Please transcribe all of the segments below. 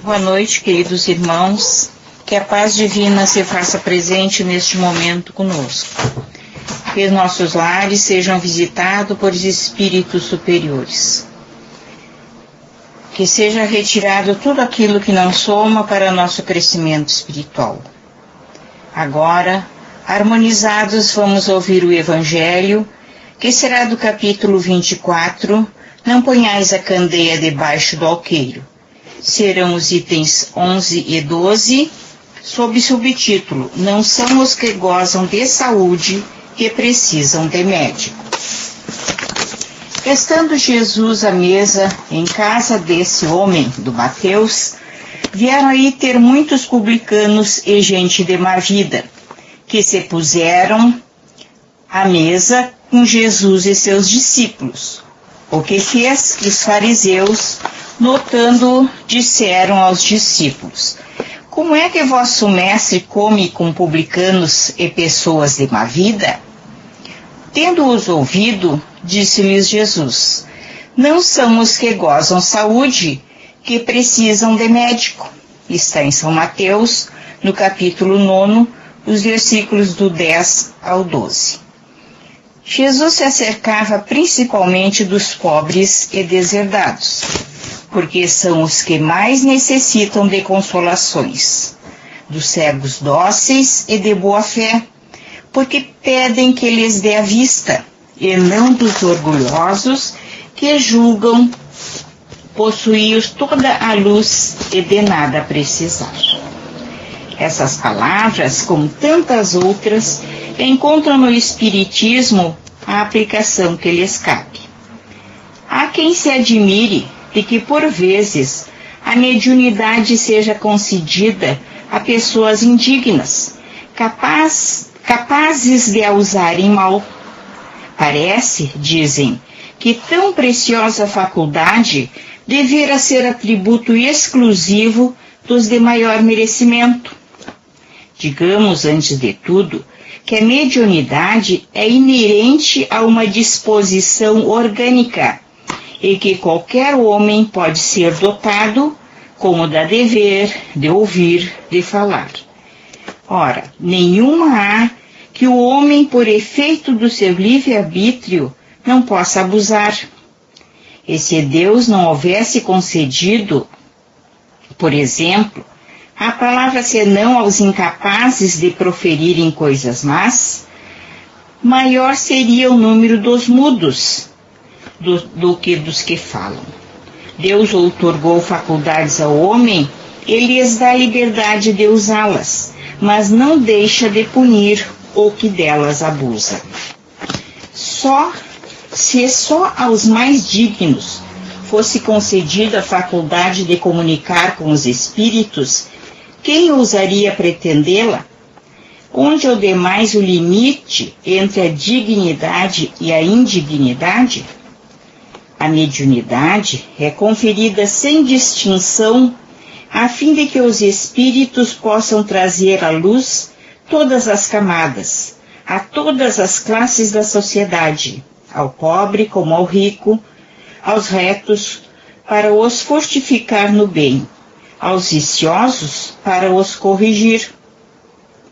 Boa noite, queridos irmãos. Que a paz divina se faça presente neste momento conosco. Que nossos lares sejam visitados por espíritos superiores. Que seja retirado tudo aquilo que não soma para nosso crescimento espiritual. Agora, harmonizados, vamos ouvir o Evangelho, que será do capítulo 24, Não ponhais a candeia debaixo do alqueiro. Serão os itens 11 e 12, sob subtítulo, Não são os que gozam de saúde que precisam de médico. Estando Jesus à mesa em casa desse homem, do Mateus, vieram aí ter muitos publicanos e gente de má vida, que se puseram à mesa com Jesus e seus discípulos. O que fez que os fariseus, notando, disseram aos discípulos: Como é que vosso mestre come com publicanos e pessoas de má vida? Tendo-os ouvido, disse-lhes Jesus: Não são os que gozam saúde que precisam de médico. Está em São Mateus, no capítulo 9, os versículos do 10 ao 12. Jesus se acercava principalmente dos pobres e deserdados, porque são os que mais necessitam de consolações, dos cegos dóceis e de boa fé, porque pedem que lhes dê a vista, e não dos orgulhosos que julgam possuir toda a luz e de nada precisar. Essas palavras, como tantas outras, encontram no Espiritismo a aplicação que lhes cabe. Há quem se admire de que, por vezes, a mediunidade seja concedida a pessoas indignas, capazes de a usarem mal. Parece, dizem, que tão preciosa faculdade devera ser atributo exclusivo dos de maior merecimento. Digamos, antes de tudo, que a mediunidade é inerente a uma disposição orgânica e que qualquer homem pode ser dotado, como da de ver, de ouvir, de falar. Ora, nenhuma há que o homem, por efeito do seu livre-arbítrio, não possa abusar. E se Deus não houvesse concedido, por exemplo, a palavra senão aos incapazes de proferirem coisas más, maior seria o número dos mudos do que dos que falam. Deus outorgou faculdades ao homem e lhes dá a liberdade de usá-las, mas não deixa de punir o que delas abusa. Se só aos mais dignos fosse concedida a faculdade de comunicar com os espíritos, quem ousaria pretendê-la? Onde é o demais o limite entre a dignidade e a indignidade? A mediunidade é conferida sem distinção, a fim de que os espíritos possam trazer à luz todas as camadas, a todas as classes da sociedade, ao pobre como ao rico, aos retos, para os fortificar no bem, aos viciosos, para os corrigir.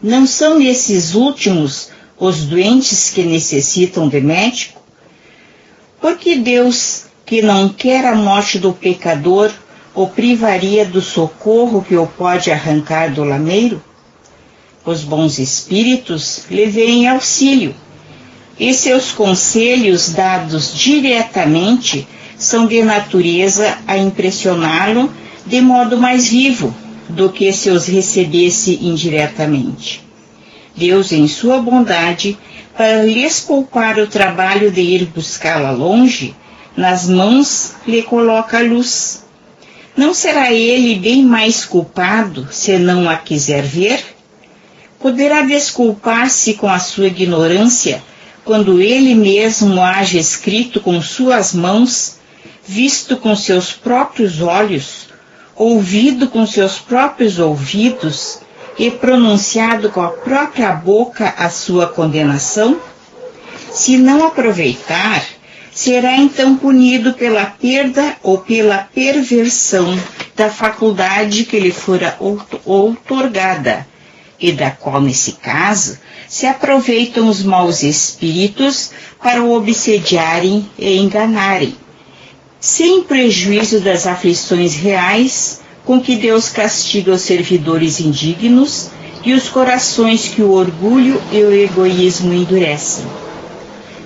Não são esses últimos os doentes que necessitam de médico? Porque Deus, que não quer a morte do pecador, o privaria do socorro que o pode arrancar do lameiro? Os bons espíritos lhe vêm auxílio, e seus conselhos dados diretamente são de natureza a impressioná-lo de modo mais vivo do que se os recebesse indiretamente. Deus, em sua bondade, para lhes poupar o trabalho de ir buscá-la longe, nas mãos lhe coloca a luz. Não será ele bem mais culpado se não a quiser ver? Poderá desculpar-se com a sua ignorância quando ele mesmo haja escrito com suas mãos, visto com seus próprios olhos, ouvido com seus próprios ouvidos e pronunciado com a própria boca a sua condenação? Se não aproveitar, será então punido pela perda ou pela perversão da faculdade que lhe fora outorgada, e da qual, nesse caso, se aproveitam os maus espíritos para o obsediarem e enganarem, sem prejuízo das aflições reais com que Deus castiga os servidores indignos e os corações que o orgulho e o egoísmo endurecem.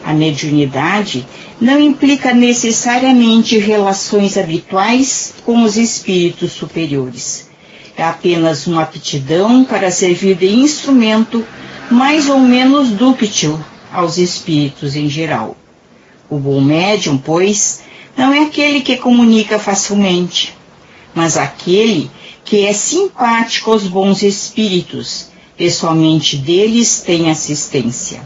A mediunidade não implica necessariamente relações habituais com os espíritos superiores. É apenas uma aptidão para servir de instrumento mais ou menos dúctil aos espíritos em geral. O bom médium, pois, não é aquele que comunica facilmente, mas aquele que é simpático aos bons espíritos e somente deles tem assistência.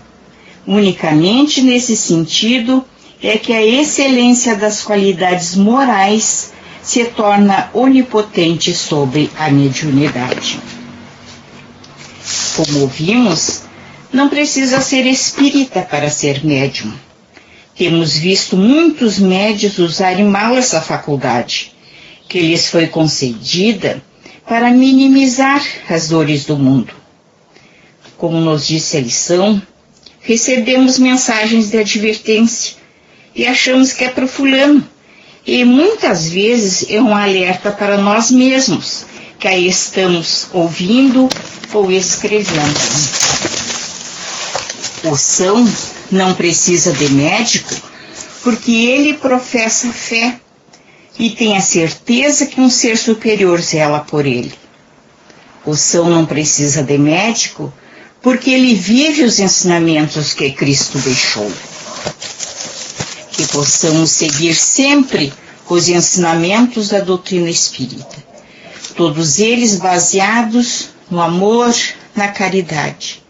Unicamente nesse sentido é que a excelência das qualidades morais se torna onipotente sobre a mediunidade. Como vimos, não precisa ser espírita para ser médium. Temos visto muitos médiuns usarem mal essa faculdade, que lhes foi concedida para minimizar as dores do mundo. Como nos disse a lição, recebemos mensagens de advertência e achamos que é para o fulano, e muitas vezes é um alerta para nós mesmos, que aí estamos ouvindo ou escrevendo. O são não precisa de médico, porque ele professa fé e tem a certeza que um ser superior zela por ele. O são não precisa de médico, porque ele vive os ensinamentos que Cristo deixou. Que possamos seguir sempre os ensinamentos da doutrina espírita, todos eles baseados no amor, na caridade.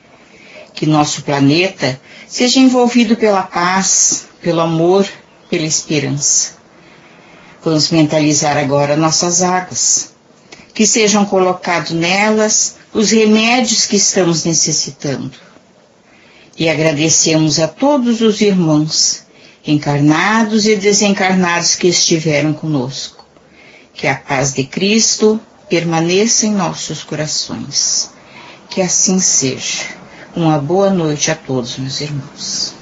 Que nosso planeta seja envolvido pela paz, pelo amor, pela esperança. Vamos mentalizar agora nossas águas, que sejam colocados nelas os remédios que estamos necessitando. E agradecemos a todos os irmãos, encarnados e desencarnados que estiveram conosco. Que a paz de Cristo permaneça em nossos corações. Que assim seja. Uma boa noite a todos, meus irmãos.